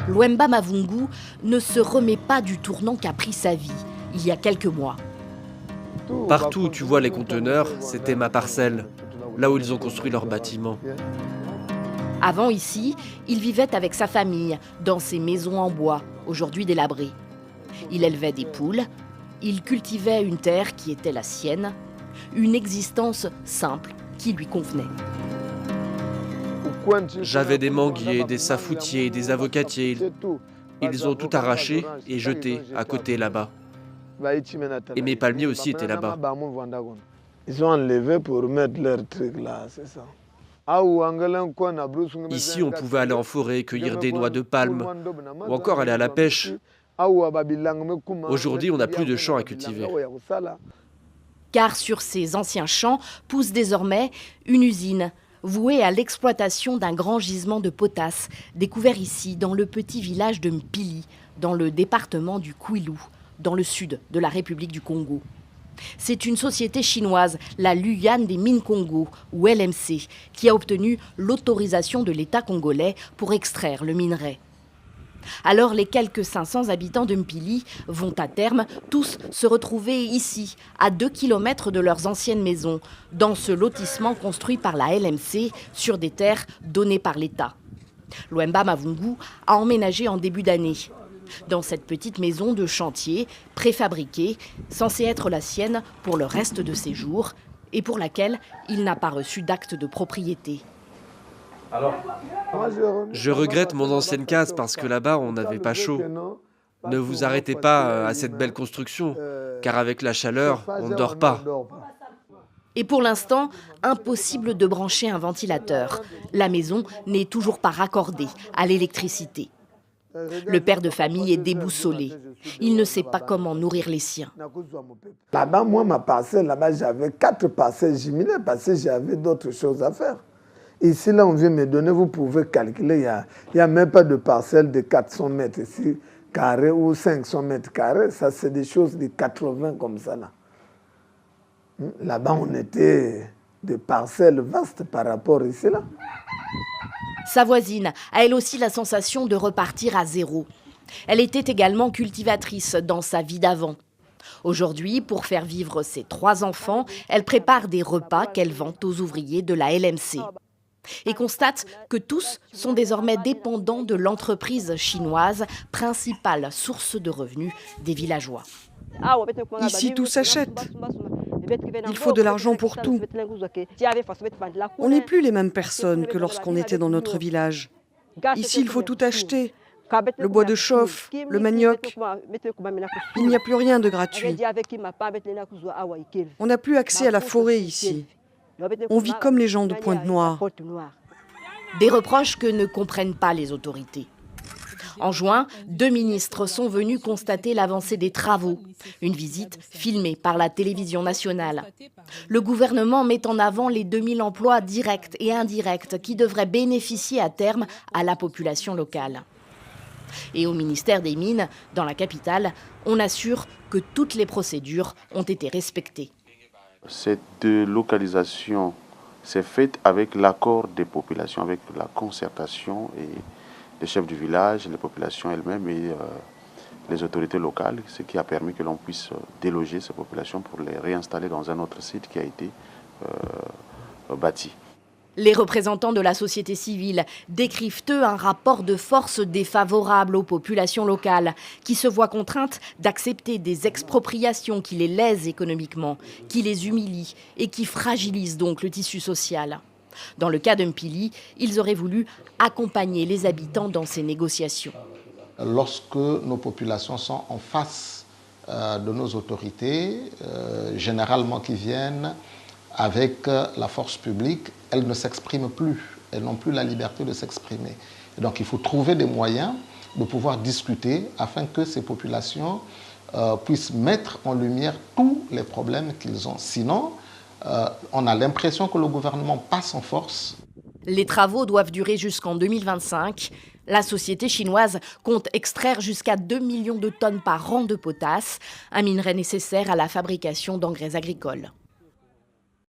Luemba Mavungu ne se remet pas du tournant qu'a pris sa vie il y a quelques mois. Partout où tu vois les conteneurs, c'était ma parcelle, là où ils ont construit leur bâtiment. Avant ici, il vivait avec sa famille dans ces maisons en bois, aujourd'hui délabrées. Il élevait des poules, il cultivait une terre qui était la sienne, une existence simple qui lui convenait. J'avais des manguiers, des safoutiers, des avocatiers. Ils ont tout arraché et jeté à côté là-bas. Et mes palmiers aussi étaient là-bas. Ils ont enlevé pour mettre leur truc là, c'est ça. Ici, on pouvait aller en forêt, cueillir des noix de palme, ou encore aller à la pêche. Aujourd'hui, on n'a plus de champs à cultiver. Car sur ces anciens champs pousse désormais une usine vouée à l'exploitation d'un grand gisement de potasse, découvert ici dans le petit village de Mpili, dans le département du Kwilu, dans le sud de la République du Congo. C'est une société chinoise, la Luyan des Mines Congo, ou LMC, qui a obtenu l'autorisation de l'État congolais pour extraire le minerai. Alors les quelques 500 habitants de Mpili vont à terme tous se retrouver ici, à 2 km de leurs anciennes maisons, dans ce lotissement construit par la LMC sur des terres données par l'État. Luemba Mavungu a emménagé en début d'année. Dans cette petite maison de chantier, préfabriquée, censée être la sienne pour le reste de ses jours, et pour laquelle il n'a pas reçu d'acte de propriété. Je regrette mon ancienne case parce que là-bas, on n'avait pas chaud. Ne vous arrêtez pas à cette belle construction, car avec la chaleur, on ne dort pas. Et pour l'instant, impossible de brancher un ventilateur. La maison n'est toujours pas raccordée à l'électricité. Le père de famille est déboussolé. Il ne sait pas comment nourrir les siens. Là-bas, moi, ma parcelle, là-bas, j'avais 4 parcelles jumelées parce que j'avais d'autres choses à faire. Ici, là, on vient me donner, vous pouvez calculer, il n'y a même pas de parcelle de 400 mètres ici, carrés ou 500 mètres carrés. Ça, c'est des choses de 80 comme ça, là. Là-bas, on était des parcelles vastes par rapport ici, là. Sa voisine a elle aussi la sensation de repartir à zéro. Elle était également cultivatrice dans sa vie d'avant. Aujourd'hui, pour faire vivre ses 3 enfants, elle prépare des repas qu'elle vend aux ouvriers de la LMC. Et constate que tous sont désormais dépendants de l'entreprise chinoise, principale source de revenus des villageois. Ici, tout s'achète. Il faut de l'argent pour tout. On n'est plus les mêmes personnes que lorsqu'on était dans notre village. Ici, il faut tout acheter. Le bois de chauffe, le manioc. Il n'y a plus rien de gratuit. On n'a plus accès à la forêt ici. On vit comme les gens de Pointe-Noire. Des reproches que ne comprennent pas les autorités. En juin, 2 ministres sont venus constater l'avancée des travaux. Une visite filmée par la télévision nationale. Le gouvernement met en avant les 2000 emplois directs et indirects qui devraient bénéficier à terme à la population locale. Et au ministère des Mines, dans la capitale, on assure que toutes les procédures ont été respectées. Cette localisation s'est faite avec l'accord des populations, avec la concertation et les chefs du village, les populations elles-mêmes et les autorités locales, ce qui a permis que l'on puisse déloger ces populations pour les réinstaller dans un autre site qui a été bâti. Les représentants de la société civile décrivent, eux, un rapport de force défavorable aux populations locales, qui se voient contraintes d'accepter des expropriations qui les lèsent économiquement, qui les humilient et qui fragilisent donc le tissu social. Dans le cas de Mpili, ils auraient voulu accompagner les habitants dans ces négociations. Lorsque nos populations sont en face de nos autorités, généralement qui viennent avec la force publique, elles ne s'expriment plus. Elles n'ont plus la liberté de s'exprimer. Donc il faut trouver des moyens de pouvoir discuter afin que ces populations puissent mettre en lumière tous les problèmes qu'ils ont. Sinon, on a l'impression que le gouvernement passe en force. Les travaux doivent durer jusqu'en 2025. La société chinoise compte extraire jusqu'à 2 millions de tonnes par an de potasse, un minerai nécessaire à la fabrication d'engrais agricoles.